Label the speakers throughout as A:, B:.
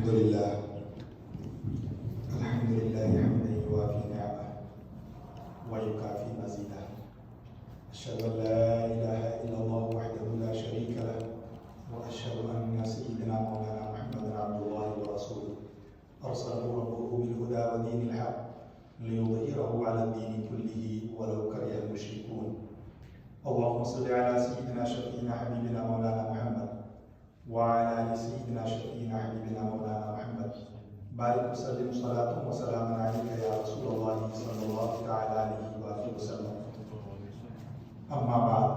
A: الحمد لله حمدا يوافي نعمه ويكافي مزيده. أشهد أن لا إله إلا الله وحده لا شريك له، وأشهد أن سيدنا مولانا محمدا عبد الله ورسوله أرسله ربه بالهدى ودين الحق ليظهره على الدين كله ولو كره المشركون. اللهم صل على سيدنا شفينا حبيبنا مولانا محمد وعلى آل سيدنا شفينا حبيبنا مولانا محمد. بارك وسلم صلاة وسلاما عليك يا رسول الله صلى الله تعالى عليه وآله وسلم. أما بعد،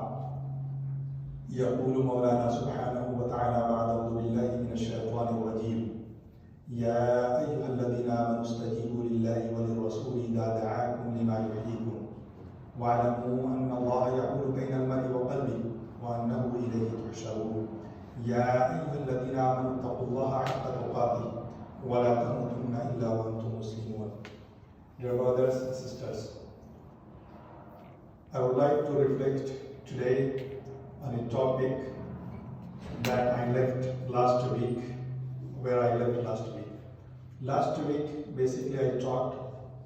A: يقول مولانا سبحانه وتعالى بعد أعوذ بالله من الشيطان الرجيم: يا أيها الذين آمنوا استجيبوا لله وللرسول إذا دعاكم لما يحييكم واعلموا أن الله يحول بين المرء وقلبه وأنه إليه تحشرون. يا أيها الذين آمنوا اتقوا الله حق تقاته ولا تموتن إلا وأنتم مسلمون. Dear brothers and sisters, I would like to reflect today on a topic that I left last week, Last week, basically I talked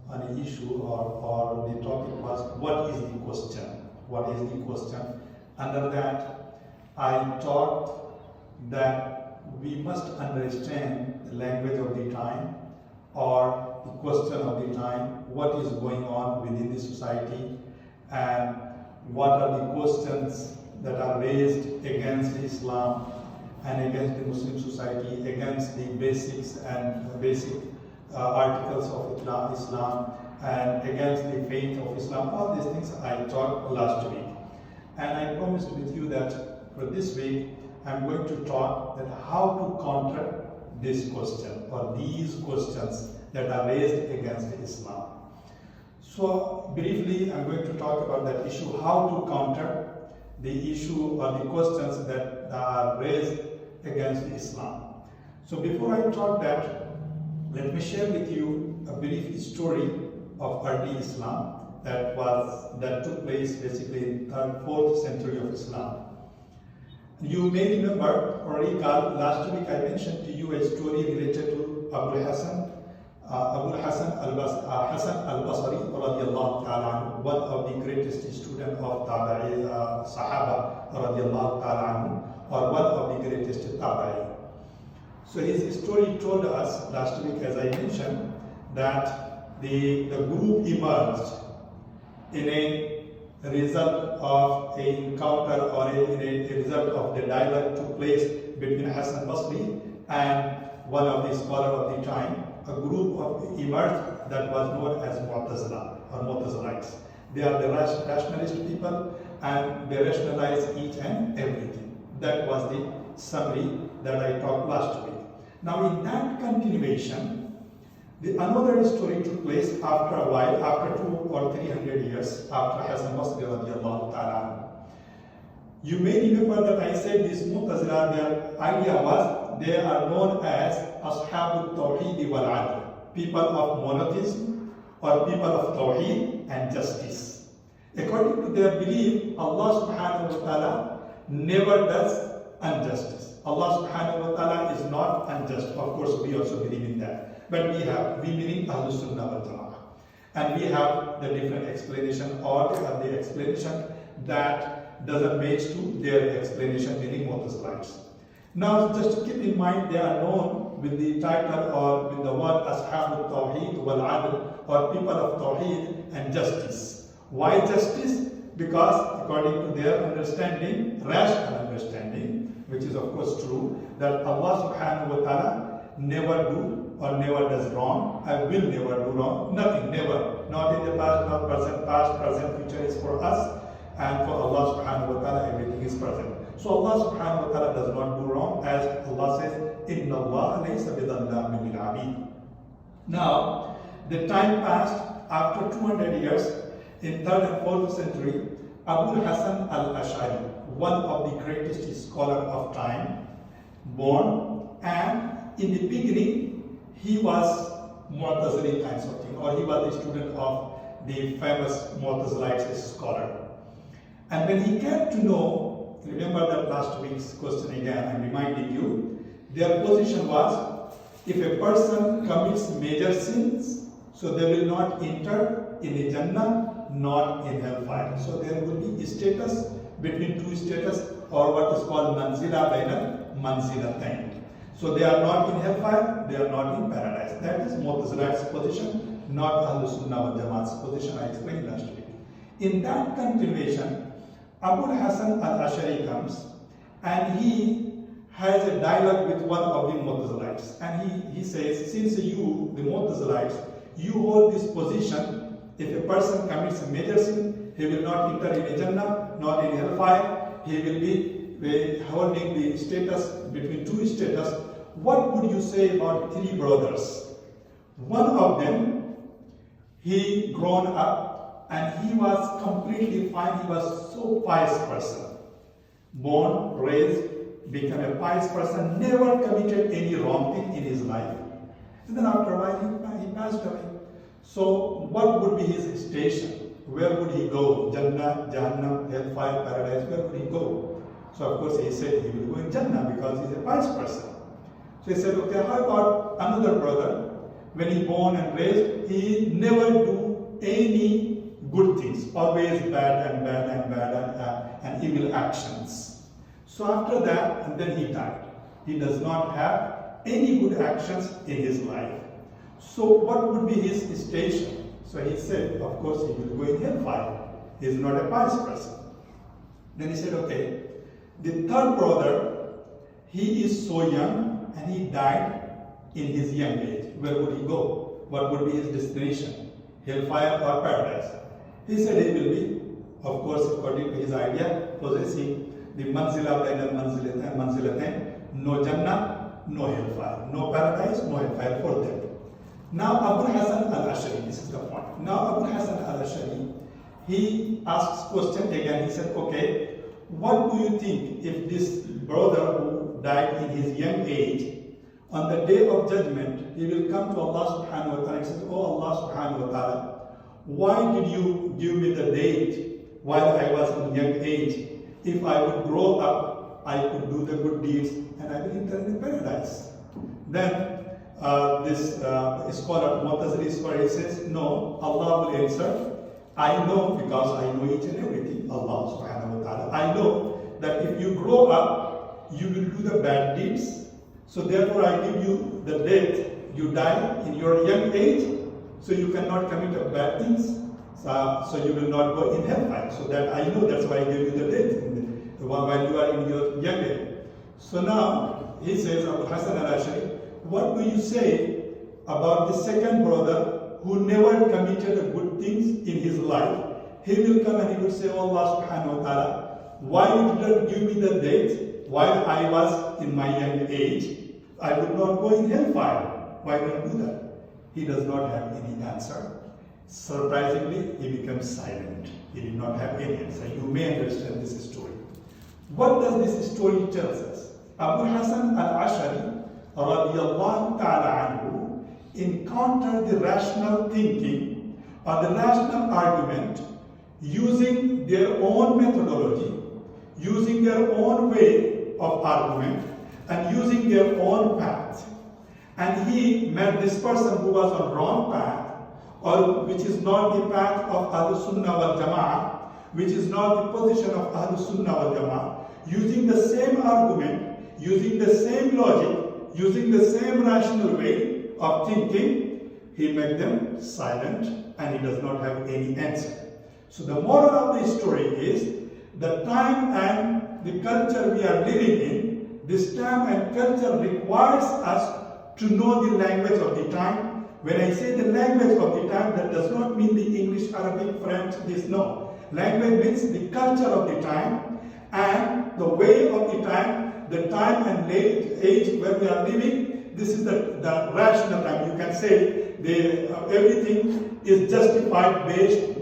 A: on an issue or the topic was, what is the question? Under that, I taught that we must understand the language of the time or the question of the time, what is going on within the society and what are the questions that are raised against Islam and against the Muslim society, against the basics and basic articles of Islam and against the faith of Islam. All these things I taught last week. And I promised with you that for this week, I'm going to talk that how to counter this question or these questions that are raised against Islam. So briefly, I'm going to talk about that issue, how to counter the issue or the questions that are raised against Islam. So before I talk that, let me share with you a brief story of early Islam that took place basically in 3rd, 4th century of Islam. You may remember or recall last week I mentioned to you a story related to Abu Hassan al-Basri radiallahu ta'ala anhu, one of the greatest students of Tabi'i Sahaba radiallahu ta'ala anhu, or one of the greatest Tabi'i. So his story told us last week, as I mentioned, that the group emerged in a result of an encounter or in a result of the dialogue took place between Hassan Basri and one of the scholars of the time. A group emerged that was known as Mu'tazila or Mu'tazilites. They are the rationalist people and they rationalize each and everything. That was the summary that I talked last week. Now in that continuation, another story took place after a while, after 200 or 300 years after Hassan Basri radiallahu ta'ala. You may remember that I said this Mu'tazila, their idea was they are known as Ashab al-Tawheed wal-Adl, people of monotheism or people of Tawheed and justice. According to their belief, Allah subhanahu wa ta'ala never does injustice. Allah subhanahu wa ta'ala is not unjust. Of course, we also believe in that. But we meaning Ahlus Sunnah wal Jama'ah. And we have the different explanation, or they have the explanation that doesn't match to their explanation, meaning Mu'tazilites. Now, just keep in mind, they are known with the title or with the word Ashab al-Tawheed wal-Adl, or people of Tawheed and justice. Why justice? Because according to their understanding, rational understanding, which is of course true, that Allah subhanahu wa ta'ala never do or never does wrong, I will never do wrong, nothing, never. Not in the past, not present, past, present, future is for us, and for Allah subhanahu wa ta'ala everything is present. So Allah subhanahu wa ta'ala does not do wrong, as Allah says, Inna Allah laysa bidhallamin lil abid. Now, the time passed. After 200 years, in 3rd and 4th century, Abu Hassan al-Azhari, one of the greatest scholars of time, born, and in the beginning, he was Mu'tazili kinds of thing, or he was a student of the famous Mu'tazilite scholar. And when he came to know, remember that last week's question again, I'm reminding you, their position was, if a person commits major sins, so they will not enter in a Jannah, not in hellfire. So there will be status between two status, or what is called manzila bainal manzilatayn. So they are not in hellfire, they are not in paradise. That is Mu'tazila's position, not Ahlul Sunnah wal Jamaat's position, I explained last week. In that continuation, Abu Hasan al-Azhari comes and he has a dialogue with one of the Mu'tazilites, and he says, since you, the Mu'tazilites, you hold this position, if a person commits a major sin, he will not enter in a Jannah, not in hellfire, he will be holding the status between two status. What would you say about three brothers? One of them, he grown up and he was completely fine, he was so pious person. Born, raised, became a pious person, never committed any wrong thing in his life. And then after a while, he passed away. So what would be his station? Where would he go? Jannah, Jahannam, hellfire, paradise, where would he go? So of course he said he will go in Jannah because he's a pious person. So he said, okay, how about another brother? When he born and raised, he never do any good things, always bad and evil actions. So after that, and then he died. He does not have any good actions in his life. So what would be his station? So he said, of course he will go in hellfire. He is not a pious person. Then he said, okay, the third brother, he is so young and he died in his young age. Where would he go? What would be his destination? Hellfire or paradise? He said he will be, of course, according to his idea, possessing the manzila bainal manzilatayn, no Jannah, no hellfire, no paradise, no hellfire for them. Now Abu Hasan al-Azhari, this is the point. Now Abu Hasan al-Azhari, he asks question again. He said, okay, what do you think if this brother who died in his young age, on the day of judgment, he will come to Allah subhanahu wa ta'ala and says, oh Allah subhanahu wa ta'ala, why did you give me the date while I was in young age? If I would grow up, I could do the good deeds and I will enter in paradise. Then this scholar, Mu'tazili scholar, he says, no, Allah will answer, I know because I know each and everything, Allah subhanahu wa ta'ala. I know that if you grow up, you will do the bad deeds. So therefore I give you the death. You die in your young age, so you cannot commit bad things. So you will not go in hellfire. So that I know, that's why I give you the death while you are in your young age. So now he says, Abu Hasan al-Azhari, what do you say about the second brother who never committed good things in his life? He will come and he will say, oh Allah subhanahu wa ta'ala, why you didn't give me the death while I was in my young age? I would not go in hellfire. Why don't you do that? He does not have any answer. Surprisingly, he becomes silent. He did not have any answer. You may understand this story. What does this story tell us? Abu Hasan al-Azhari radiyallahu ta'ala anhu encountered the rational thinking or the rational argument using their own methodology, using their own way of argument, and using their own path. And he met this person who was on wrong path, or which is not the path of Ahlul Sunnah wal Jama'ah, which is not the position of Ahlul Sunnah wal Jama'ah, using the same argument, using the same logic, using the same rational way of thinking, he made them silent and he does not have any answer. So the moral of the story is, the time and the culture we are living in, this time and culture requires us to know the language of the time. When I say the language of the time, that does not mean the English, Arabic, French, this, no. Language means the culture of the time and the way of the time and age where we are living. This is the rational time. You can say everything is justified based